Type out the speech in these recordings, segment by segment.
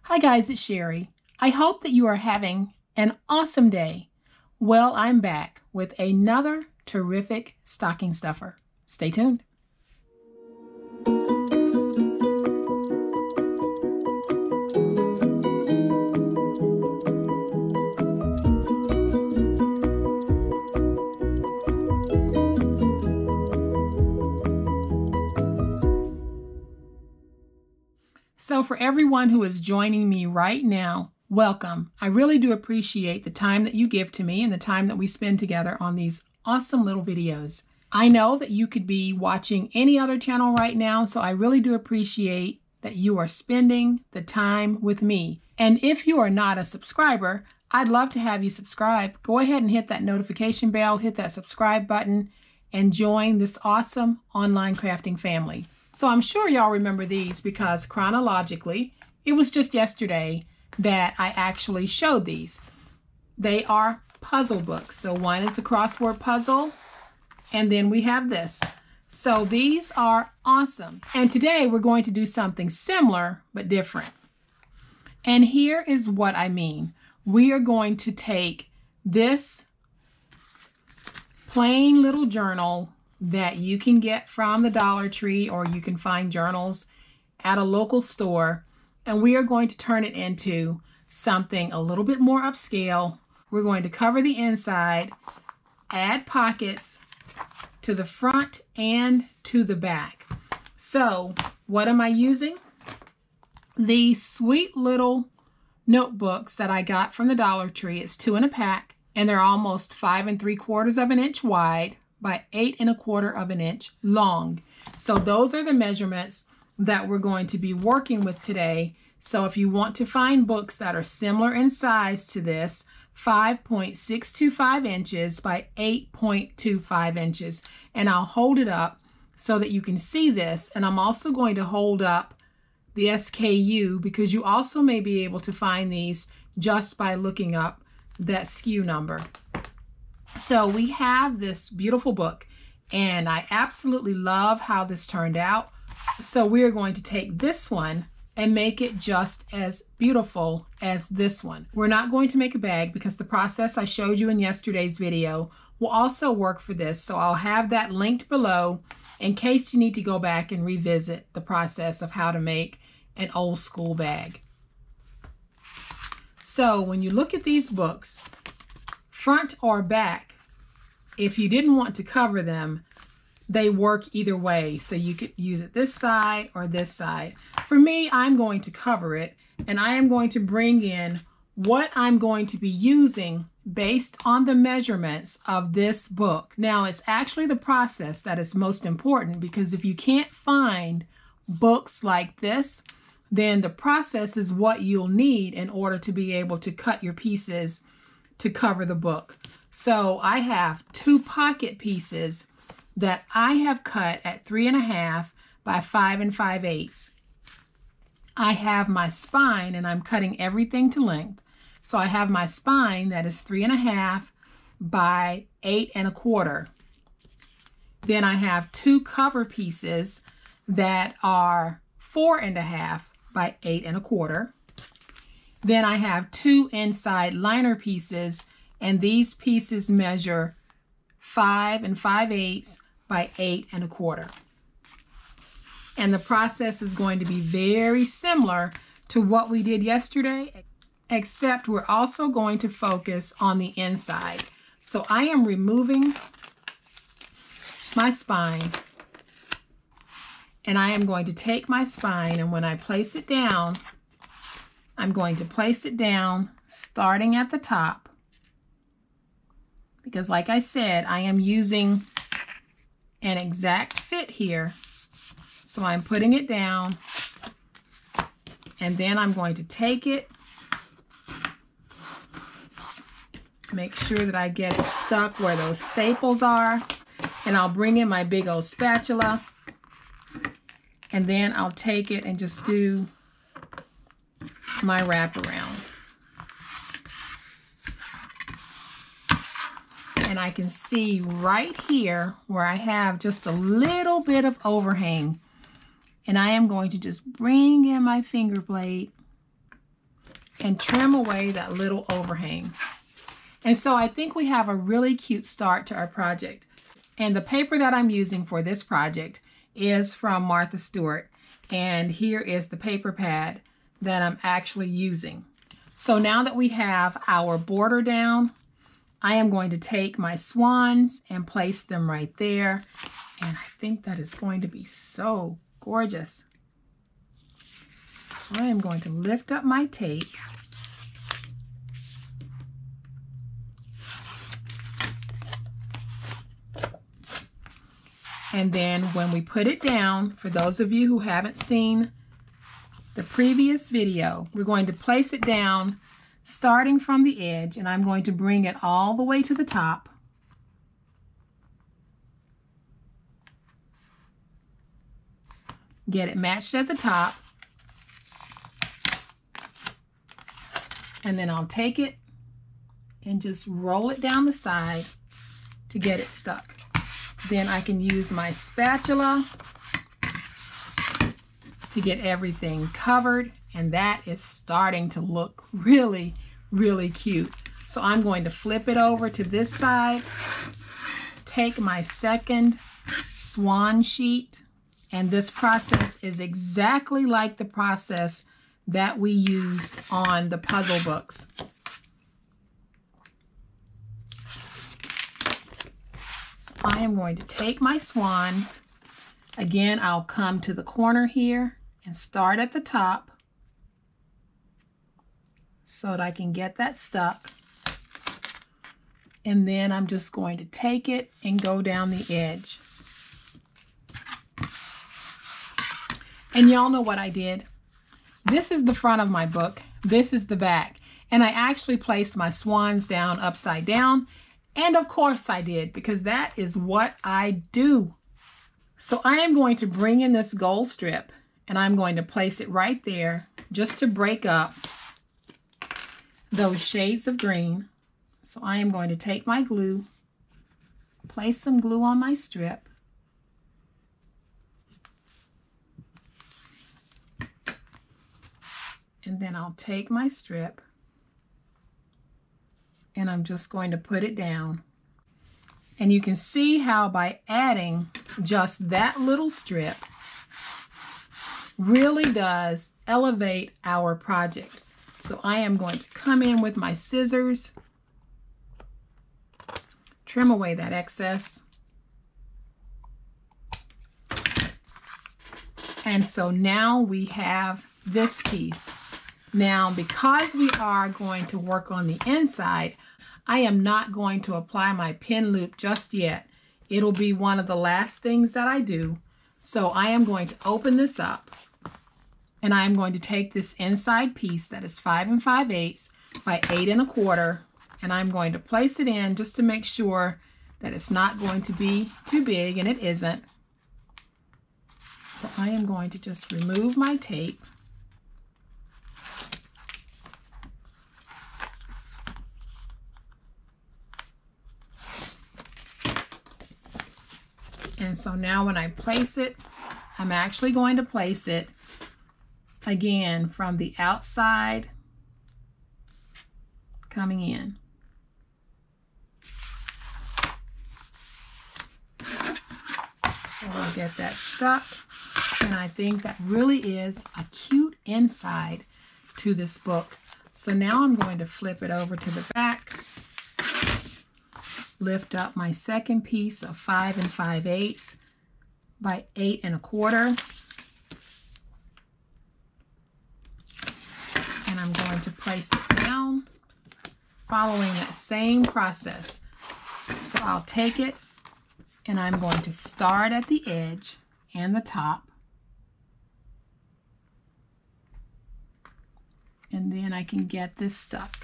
Hi guys, it's Sherry. I hope that you are having an awesome day. Well, I'm back with another terrific stocking stuffer. Stay tuned. So for everyone who is joining me right now, welcome. I really do appreciate the time that you give to me and the time that we spend together on these awesome little videos. I know that you could be watching any other channel right now, so I really do appreciate that you are spending the time with me. And if you are not a subscriber, I'd love to have you subscribe. Go ahead and hit that notification bell, hit that subscribe button, and join this awesome online crafting family. So I'm sure y'all remember these because chronologically, it was just yesterday that I actually showed these. They are puzzle books. So one is a crossword puzzle, and then we have this. So these are awesome. And today we're going to do something similar but different. And here is what I mean. We are going to take this plain little journal that you can get from the Dollar Tree, or you can find journals at a local store, and we are going to turn it into something a little bit more upscale. We're going to cover the inside, add pockets to the front and to the back. So what am I using? These sweet little notebooks that I got from the Dollar Tree. It's 2 in a pack, and they're almost 5 3/4 of an inch wide by 8 1/4 of an inch long. So those are the measurements that we're going to be working with today. So if you want to find books that are similar in size to this, 5.625 inches by 8.25 inches. And I'll hold it up so that you can see this. And I'm also going to hold up the SKU because you also may be able to find these just by looking up that SKU number. So we have this beautiful book, and I absolutely love how this turned out. So we're going to take this one and make it just as beautiful as this one. We're not going to make a bag because the process I showed you in yesterday's video will also work for this. So I'll have that linked below in case you need to go back and revisit the process of how to make an old school bag. So when you look at these books, front or back, if you didn't want to cover them, they work either way. So you could use it this side or this side. For me, I'm going to cover it, and I am going to bring in what I'm going to be using based on the measurements of this book. Now, it's actually the process that is most important, because if you can't find books like this, then the process is what you'll need in order to be able to cut your pieces to cover the book. So I have 2 pocket pieces that I have cut at 3 1/2 by 5 5/8. I have my spine, and I'm cutting everything to length. So I have my spine that is 3 1/2 by 8 1/4. Then I have 2 cover pieces that are 4 1/2 by 8 1/4. Then I have 2 inside liner pieces, and these pieces measure 5 5/8 by 8 1/4. And the process is going to be very similar to what we did yesterday, except we're also going to focus on the inside. So I am removing my spine, and I am going to take my spine, and when I place it down, I'm going to place it down starting at the top, because like I said, I am using an exact fit here. So I'm putting it down, and then I'm going to take it, make sure that I get it stuck where those staples are, and I'll bring in my big old spatula, and then I'll take it and just do my wraparound. And I can see right here where I have just a little bit of overhang. And I am going to just bring in my finger blade and trim away that little overhang. And so I think we have a really cute start to our project. And the paper that I'm using for this project is from Martha Stewart. And here is the paper pad that I'm actually using. So now that we have our border down, I am going to take my swans and place them right there. And I think that is going to be so gorgeous. So I am going to lift up my tape. And then when we put it down, for those of you who haven't seen the previous video, we're going to place it down starting from the edge, and I'm going to bring it all the way to the top. Get it matched at the top. And then I'll take it and just roll it down the side to get it stuck. Then I can use my spatula to get everything covered, and that is starting to look really, really cute. So I'm going to flip it over to this side, take my second swan sheet, and this process is exactly like the process that we used on the puzzle books. So I am going to take my swans. Again, I'll come to the corner here and start at the top so that I can get that stuck. And then I'm just going to take it and go down the edge. And y'all know what I did. This is the front of my book. This is the back. And I actually placed my swans down upside down. And of course I did, because that is what I do. So I am going to bring in this gold strip, and I'm going to place it right there just to break up those shades of green. So I am going to take my glue, place some glue on my strip, and then I'll take my strip and I'm just going to put it down. And you can see how by adding just that little strip really does elevate our project. So I am going to come in with my scissors, trim away that excess. And so now we have this piece. Now, because we are going to work on the inside, I am not going to apply my pin loop just yet. It'll be one of the last things that I do. So I am going to open this up, and I am going to take this inside piece that is 5 5/8 by 8 1/4, and I'm going to place it in just to make sure that it's not going to be too big, and it isn't. So I am going to just remove my tape. And so now when I place it, I'm actually going to place it again from the outside coming in. So I'll get that stuck. And I think that really is a cute inside to this book. So now I'm going to flip it over to the back. Lift up my second piece of 5 5/8 by 8 1/4. And I'm going to place it down, following that same process. So I'll take it and I'm going to start at the edge and the top. And then I can get this stuck.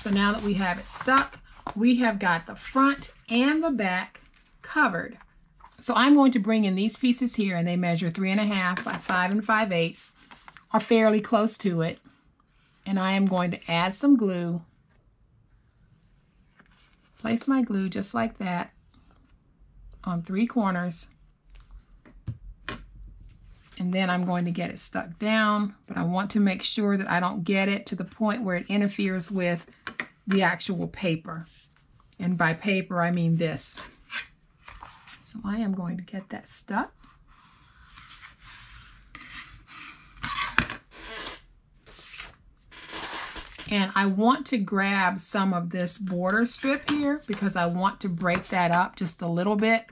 So now that we have it stuck, we have got the front and the back covered. So I'm going to bring in these pieces here, and they measure 3 1/2 by 5 5/8, or fairly close to it. And I am going to add some glue. Place my glue just like that on 3 corners. And then I'm going to get it stuck down, but I want to make sure that I don't get it to the point where it interferes with the actual paper. And by paper, I mean this. So I am going to get that stuck. And I want to grab some of this border strip here because I want to break that up just a little bit.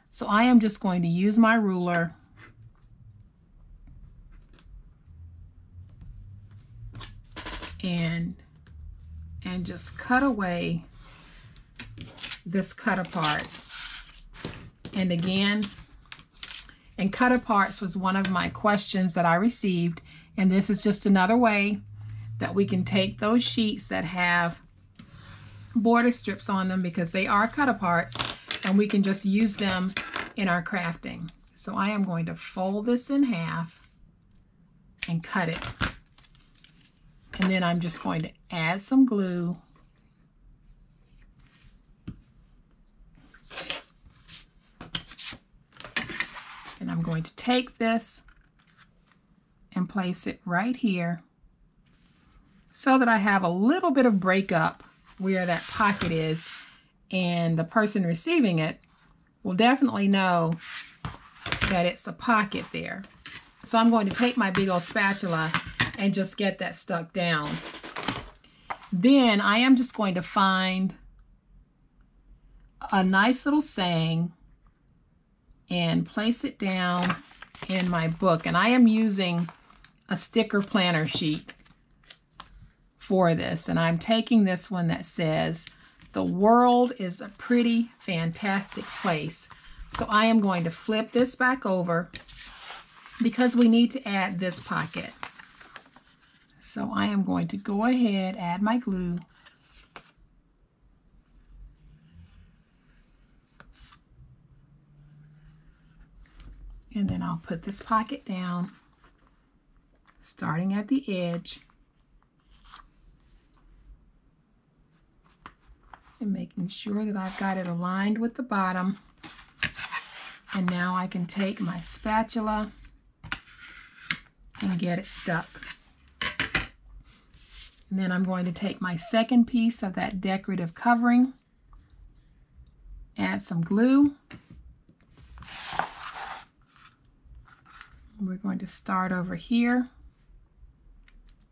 So I am just going to use my ruler and just cut away this cut apart. And again, and cut aparts was one of my questions that I received, and this is just another way that we can take those sheets that have border strips on them, because they are cut aparts, and we can just use them in our crafting. So I am going to fold this in half and cut it. And then I'm just going to add some glue. And I'm going to take this and place it right here so that I have a little bit of breakup where that pocket is, and the person receiving it will definitely know that it's a pocket there. So I'm going to take my big old spatula and just get that stuck down. Then I am just going to find a nice little saying and place it down in my book. And I am using a sticker planner sheet for this. And I'm taking this one that says, "The world is a pretty fantastic place." So I am going to flip this back over because we need to add this pocket. So I am going to go ahead, add my glue. And then I'll put this pocket down, starting at the edge. And making sure that I've got it aligned with the bottom. And now I can take my spatula and get it stuck. And then I'm going to take my second piece of that decorative covering, add some glue. We're going to start over here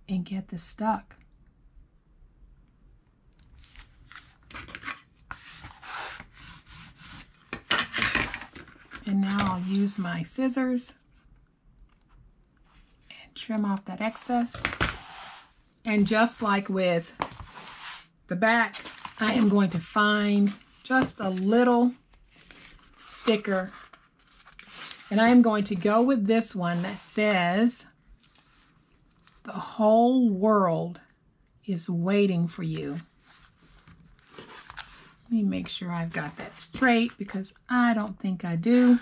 and get this stuck. And now I'll use my scissors and trim off that excess. And just like with the back, I am going to find just a little sticker. And I am going to go with this one that says, "The whole world is waiting for you." Let me make sure I've got that straight because I don't think I do.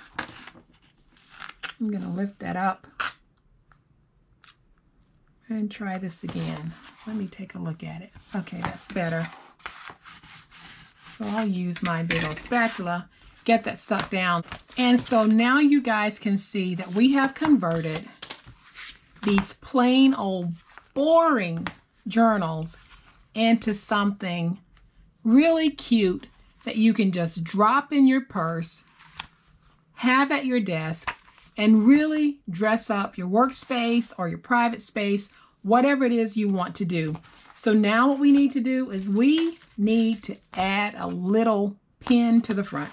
I'm going to lift that up and try this again. Let me take a look at it. Okay, that's better. So I'll use my big old spatula, get that stuck down. And so now you guys can see that we have converted these plain old boring journals into something really cute that you can just drop in your purse, have at your desk, and really dress up your workspace or your private space, whatever it is you want to do. So now what we need to do is we need to add a little pin to the front.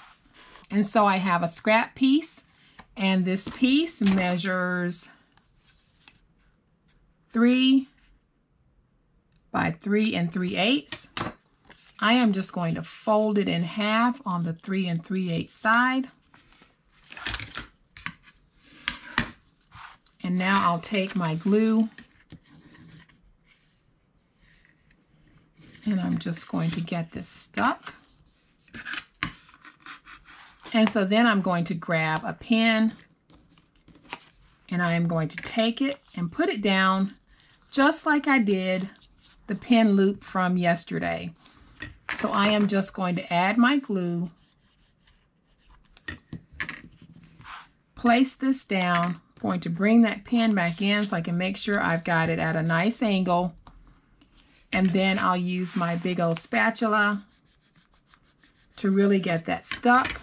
And so I have a scrap piece, and this piece measures 3 by 3 3/8. I am just going to fold it in half on the 3 3/8 side. And now I'll take my glue and I'm just going to get this stuck. And so then I'm going to grab a pin and I am going to take it and put it down just like I did the pin loop from yesterday. So I am just going to add my glue, place this down, Going to bring that pen back in so I can make sure I've got it at a nice angle. And then I'll use my big old spatula to really get that stuck.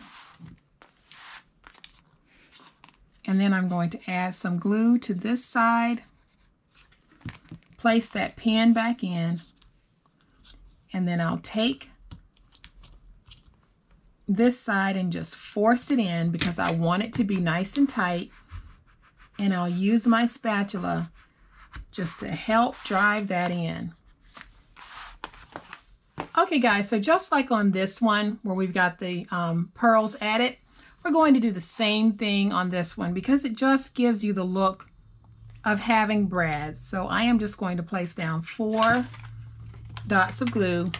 And then I'm going to add some glue to this side. Place that pen back in. And then I'll take this side and just force it in because I want it to be nice and tight. And I'll use my spatula just to help drive that in. Okay guys, so just like on this one where we've got the pearls added, we're going to do the same thing on this one because it just gives you the look of having brads. So I am just going to place down 4 dots of glue.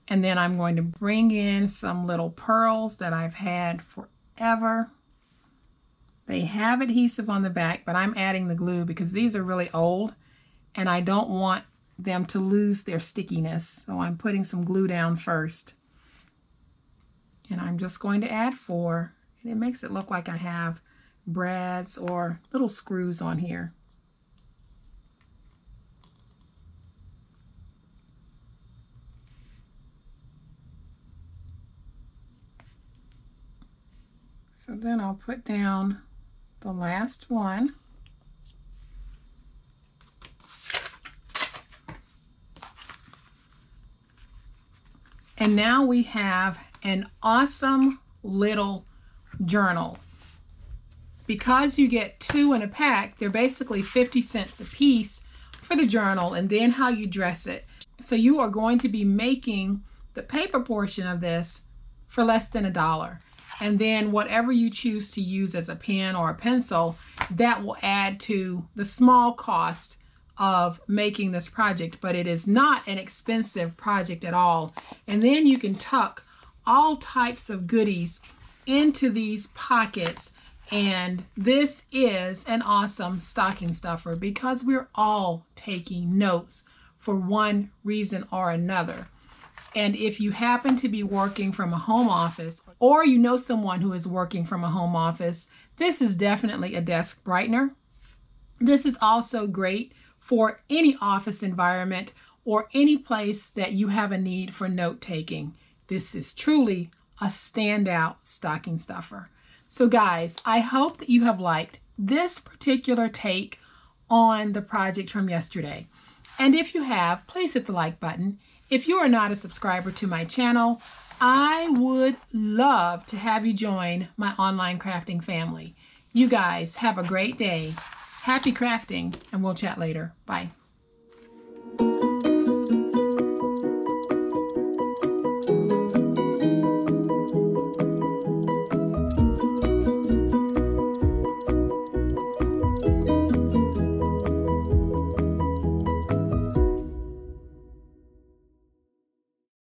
And then I'm going to bring in some little pearls that I've had forever. They have adhesive on the back, but I'm adding the glue because these are really old and I don't want them to lose their stickiness. So I'm putting some glue down first. And I'm just going to add 4. And it makes it look like I have brads or little screws on here. So then I'll put down the last one. And now we have an awesome little journal. Because you get 2 in a pack, they're basically 50 cents a piece for the journal and then how you dress it. So you are going to be making the paper portion of this for less than $1. And then whatever you choose to use as a pen or a pencil, that will add to the small cost of making this project. But it is not an expensive project at all. And then you can tuck all types of goodies into these pockets. And this is an awesome stocking stuffer because we're all taking notes for one reason or another. And if you happen to be working from a home office or you know someone who is working from a home office, this is definitely a desk brightener. This is also great for any office environment or any place that you have a need for note taking. This is truly a standout stocking stuffer. So guys, I hope that you have liked this particular take on the project from yesterday. And if you have, please hit the like button. If you are not a subscriber to my channel, I would love to have you join my online crafting family. You guys have a great day. Happy crafting, and we'll chat later. Bye.